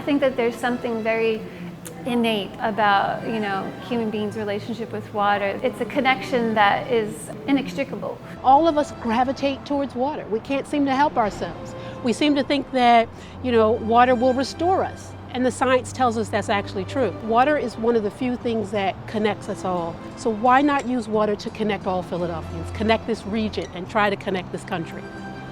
think that there's something very innate about, human beings' relationship with water. It's a connection that is inextricable. All of us gravitate towards water. We can't seem to help ourselves. We seem to think that, water will restore us. And the science tells us that's actually true. Water is one of the few things that connects us all. So why not use water to connect all Philadelphians, connect this region, and try to connect this country?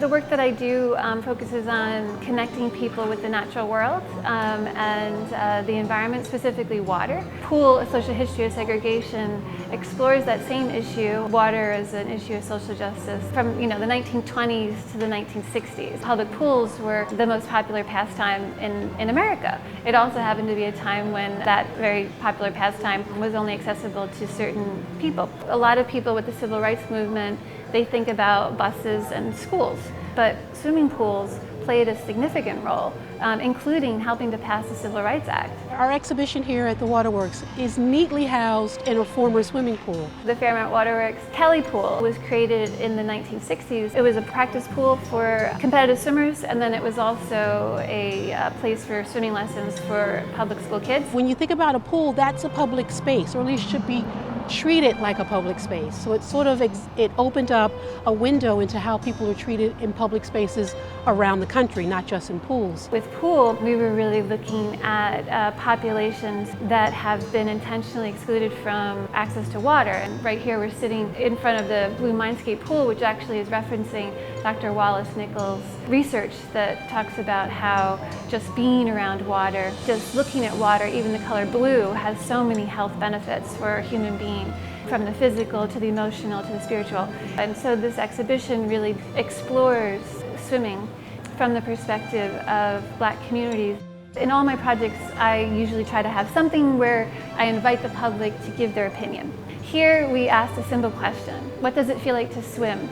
The work that I do focuses on connecting people with the natural world and the environment, specifically water. Pool, A Social History of Segregation, explores that same issue, water as an issue of social justice, from the 1920s to the 1960s. Public pools were the most popular pastime in America. It also happened to be a time when that very popular pastime was only accessible to certain people. A lot of people with the civil rights movement, they think about buses and schools, but swimming pools played a significant role, including helping to pass the Civil Rights Act. Our exhibition here at the Waterworks is neatly housed in a former swimming pool. The Fairmount Waterworks Kelly Pool was created in the 1960s. It was a practice pool for competitive swimmers, and then it was also a place for swimming lessons for public school kids. When you think about a pool, that's a public space, or at least should be treated like a public space. So it opened up a window into how people are treated in public spaces around the country, not just in pools. With pool, we were really looking at populations that have been intentionally excluded from access to water. And right here we're sitting in front of the Blue Mindscape pool, which actually is referencing Dr. Wallace Nichols' research that talks about how just being around water, just looking at water, even the color blue, has so many health benefits for a human being, from the physical to the emotional to the spiritual. And so this exhibition really explores swimming from the perspective of Black communities. In all my projects, I usually try to have something where I invite the public to give their opinion. Here we asked a simple question: what does it feel like to swim?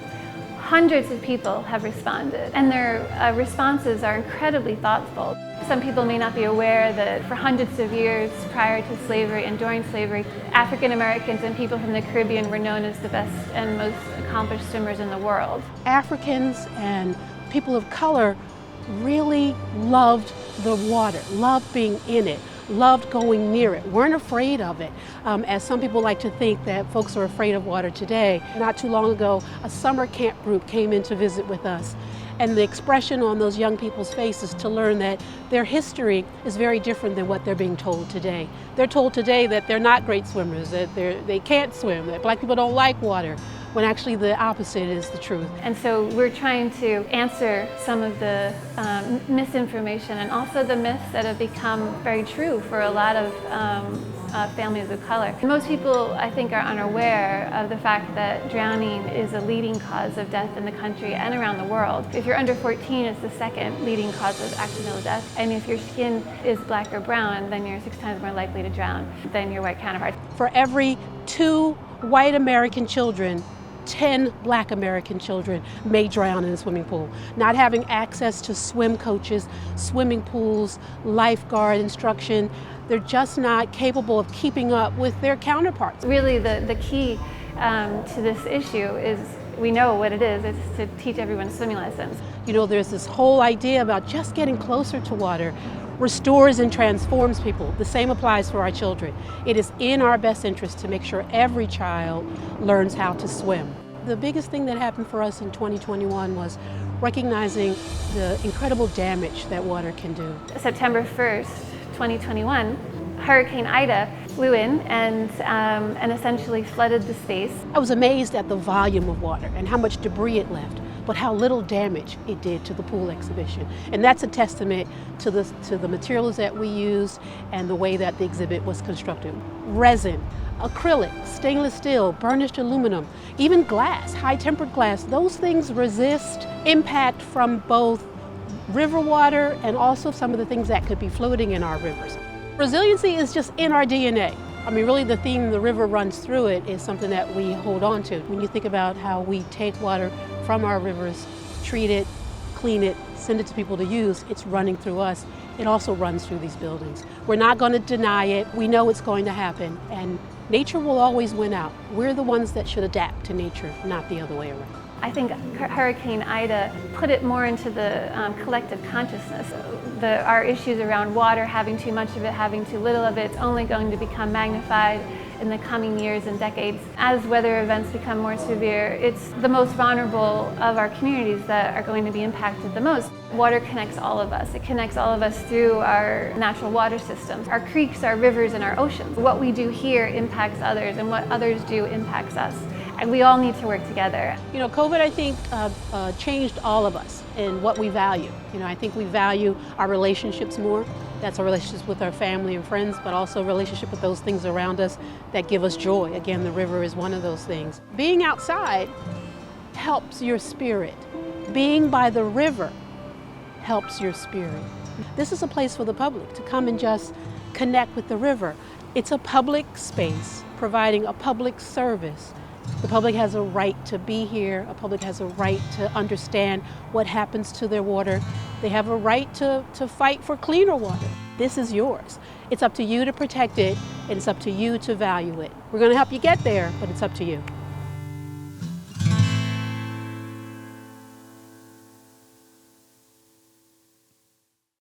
Hundreds of people have responded, and their responses are incredibly thoughtful. Some people may not be aware that for hundreds of years prior to slavery and during slavery, African Americans and people from the Caribbean were known as the best and most accomplished swimmers in the world. Africans and people of color really loved the water, loved being in it, loved going near it, weren't afraid of it. As some people like to think that folks are afraid of water today. Not too long ago, a summer camp group came in to visit with us, and the expression on those young people's faces to learn that their history is very different than what they're being told today. They're told today that they're not great swimmers, that they can't swim, that Black people don't like water, when actually the opposite is the truth. And so we're trying to answer some of the misinformation and also the myths that have become very true for a lot of families of color. Most people, I think, are unaware of the fact that drowning is a leading cause of death in the country and around the world. If you're under 14, it's the second leading cause of accidental death. And if your skin is black or brown, then you're 6 times more likely to drown than your white counterparts. For every 2 white American children, 10 Black American children may drown in a swimming pool. Not having access to swim coaches, swimming pools, lifeguard instruction, they're just not capable of keeping up with their counterparts. Really, the key to this issue is, we know what it is, it's to teach everyone swimming lessons. There's this whole idea about just getting closer to water restores and transforms people. The same applies for our children. It is in our best interest to make sure every child learns how to swim. The biggest thing that happened for us in 2021 was recognizing the incredible damage that water can do. September 1st, 2021, Hurricane Ida flew in and essentially flooded the space. I was amazed at the volume of water and how much debris it left, but how little damage it did to the pool exhibition. And that's a testament to the materials that we used and the way that the exhibit was constructed. Resin, acrylic, stainless steel, burnished aluminum, even glass, high-tempered glass, those things resist impact from both river water and also some of the things that could be floating in our rivers. Resiliency is just in our DNA. I mean, really the theme, the river runs through it, is something that we hold on to. When you think about how we take water from our rivers, treat it, clean it, send it to people to use, it's running through us. It also runs through these buildings. We're not going to deny it. We know it's going to happen, and nature will always win out. We're the ones that should adapt to nature, not the other way around. I think Hurricane Ida put it more into the collective consciousness. Our issues around water, having too much of it, having too little of it, it's only going to become magnified in the coming years and decades. As weather events become more severe, it's the most vulnerable of our communities that are going to be impacted the most. Water connects all of us. It connects all of us through our natural water systems, our creeks, our rivers, and our oceans. What we do here impacts others, and what others do impacts us. And we all need to work together. You know, COVID, I think, changed all of us in what we value. You know, I think we value our relationships more. That's our relationships with our family and friends, but also a relationship with those things around us that give us joy. Again, the river is one of those things. Being outside helps your spirit. Being by the river helps your spirit. This is a place for the public to come and just connect with the river. It's a public space providing a public service. The public has a right to be here. A public has a right to understand what happens to their water. They have a right to fight for cleaner water. This is yours. It's up to you to protect it, and it's up to you to value it. We're going to help you get there, but it's up to you.